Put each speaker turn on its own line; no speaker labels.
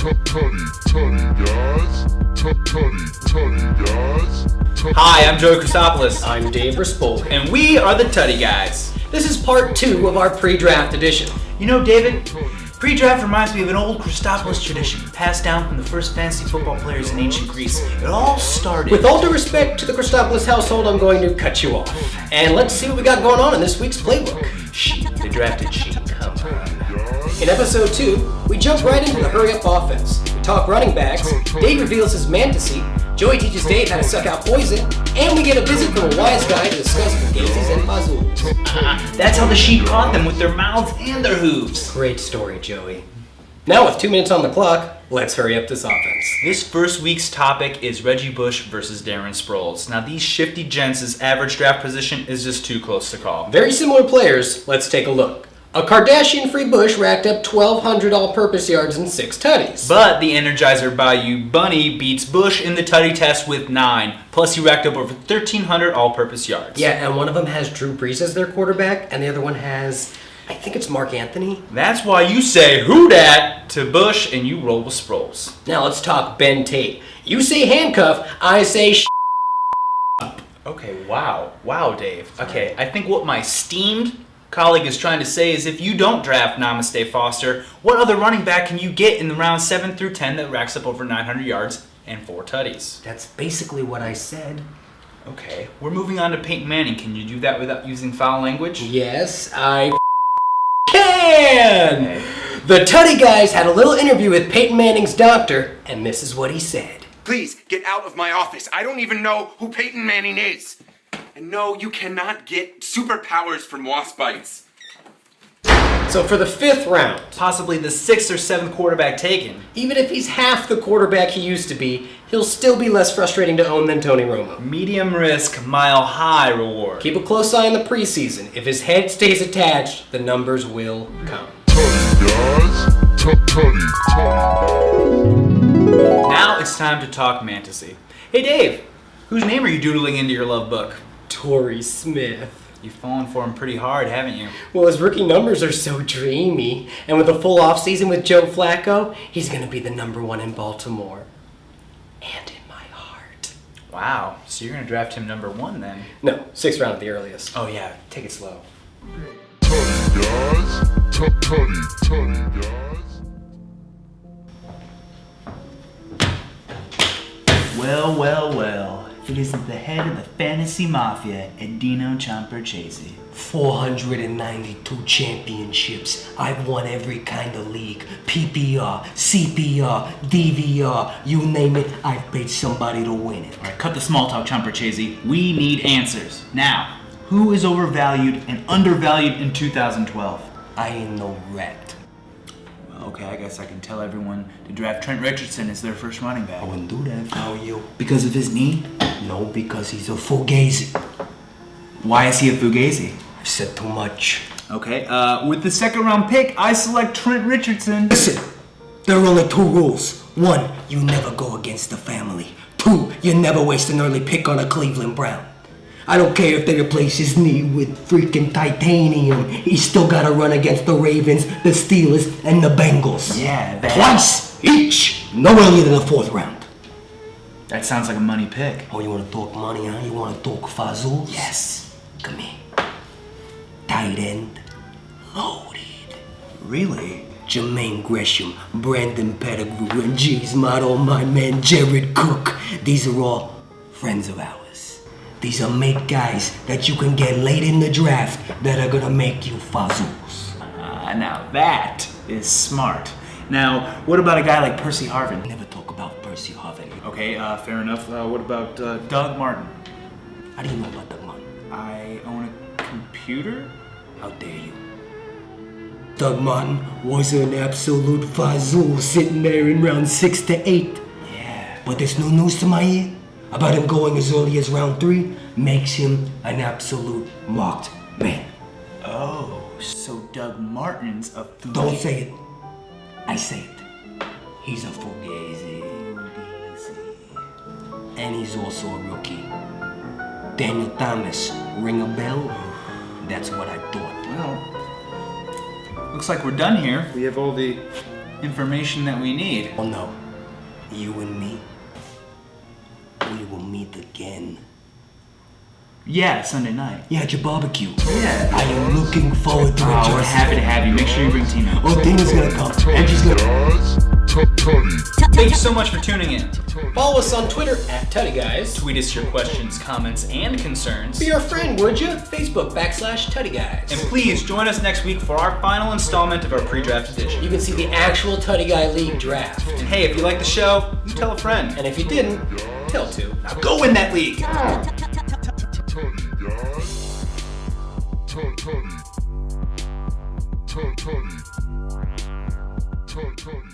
Hi, I'm Joey Christopoulos.
I'm Dave Rispoli.
And we are the Tuddy Guys.
This is part 2 of our pre-draft edition.
You know, David, pre-draft reminds me of an old Christopoulos tradition passed down from the first fantasy football players in ancient Greece. It all started...
With all due respect to the Christopoulos household, I'm going to cut you off. And let's see what we got going on in this week's playbook.
Sheep. They drafted sheep. Come on.
In episode 2, we jump right into the hurry-up offense. We talk running backs, Dave reveals his fantasy, Joey teaches Dave how to suck out poison, and we get a visit from a wise guy to discuss fugazis and fazools.
That's how the sheep caught them, with their mouths and their hooves.
Great story, Joey. Now with 2 minutes on the clock, let's hurry up this offense.
This first week's topic is Reggie Bush versus Darren Sproles. Now these shifty gents' average draft position is just too close to call.
Very similar players, let's take a look. A Kardashian-free Bush racked up 1,200 all-purpose yards and 6 tutties.
But the Energizer Bayou Bunny beats Bush in the tutty test with 9. Plus he racked up over 1,300 all-purpose yards.
Yeah, and one of them has Drew Brees as their quarterback, and the other one has, I think it's Mark Anthony.
That's why you say who dat to Bush and you roll with Sproles.
Now let's talk Ben Tate. You say handcuff, I say up.
Okay, wow, Dave. Okay, I think what my steamed colleague is trying to say is if you don't draft Namaste Foster, what other running back can you get in the rounds 7 through 10 that racks up over 900 yards and 4 tutties?
That's basically what I said.
Okay, we're moving on to Peyton Manning. Can you do that without using foul language?
Yes, I can!
Okay.
The Tuddy Guys had a little interview with Peyton Manning's doctor, and this is what he said.
Please, get out of my office. I don't even know who Peyton Manning is. And no, you cannot get superpowers from wasp bites.
So for the 5th round,
Possibly the 6th or 7th quarterback taken.
even if he's half the quarterback he used to be, he'll still be less frustrating to own than Tony Romo.
Medium risk, mile high reward.
Keep a close eye on the preseason. If his head stays attached, the numbers will come.
Now it's time to talk Mantasy. Hey Dave, whose name are you doodling into your love book?
Torrey Smith.
You've fallen for him pretty hard, haven't you?
Well, his rookie numbers are so dreamy, and with a full offseason with Joe Flacco, he's going to be the #1 in Baltimore. And in my heart.
Wow, so you're going to draft him #1 then?
No, 6th round at the earliest.
Oh yeah, take it slow. Well. It isn't the head of the fantasy mafia, Edino Champerchese.
492 championships. I've won every kind of league. PPR, CPR, DVR, you name it, I've paid somebody to win it.
Alright, cut the small talk, Champerchese. We need answers. Now, who is overvalued and undervalued in 2012?
I ain't no rat.
Okay, I guess I can tell everyone to draft Trent Richardson as their first running back.
I wouldn't do that if I were you.
Because of his knee?
No, because he's a fugazi.
Why is he a fugazi?
I've said too much.
Okay, with the 2nd round pick, I select Trent Richardson.
Listen, there are only 2 rules. 1, you never go against the family. 2, you never waste an early pick on a Cleveland Brown. I don't care if they replace his knee with freaking titanium. He's still got to run against the Ravens, the Steelers, and the Bengals.
Yeah,
Twice each. No earlier than the 4th round.
That sounds like a money pick.
Oh, you want to talk money, huh? You want to talk fazools?
Yes.
Come here. Tight end. Loaded.
Really?
Jermaine Gresham, Brandon Pettigrew, and geez, my man Jared Cook. These are all friends of ours. These are mate guys that you can get late in the draft that are gonna make you fazools.
Now that is smart. Now, what about a guy like Percy Harvin?
Never talk about Percy Harvin.
Okay, fair enough. What about Doug Martin?
How do you know about Doug Martin?
I own a computer?
How dare you? Doug Martin was an absolute fazool sitting there in round 6 to 8.
Yeah.
But there's no news to my ear about him going as early as round 3 makes him an absolute marked man.
Oh, so Doug Martin's a fugazi.
Don't say it. I say it. He's a fugazi. And he's also a rookie. Daniel Thomas, ring a bell? That's what I thought.
Well, looks like we're done here. We have all the information that we need.
Oh no, you and me, we will meet again.
Yeah, Sunday night.
Yeah, at your barbecue.
Yeah.
I am looking forward to it.
Oh, we're happy to have you. Make sure you bring Tina.
Oh, Tina's gonna come. And she's gonna...
Thank you so much for tuning in.
Follow us on Twitter at Tuddy Guys.
Tweet us your questions, comments, and concerns.
Be our friend, would you? Facebook.com/Tuddy Guys.
And please join us next week for our final installment of our pre-draft edition.
You can see the actual Tuddy Guy League draft.
And hey, if you like the show, you tell a friend.
And if you didn't, tell two.
Now go win that league!
Tuddy, guys. Tuddy. Tuddy. Tuddy.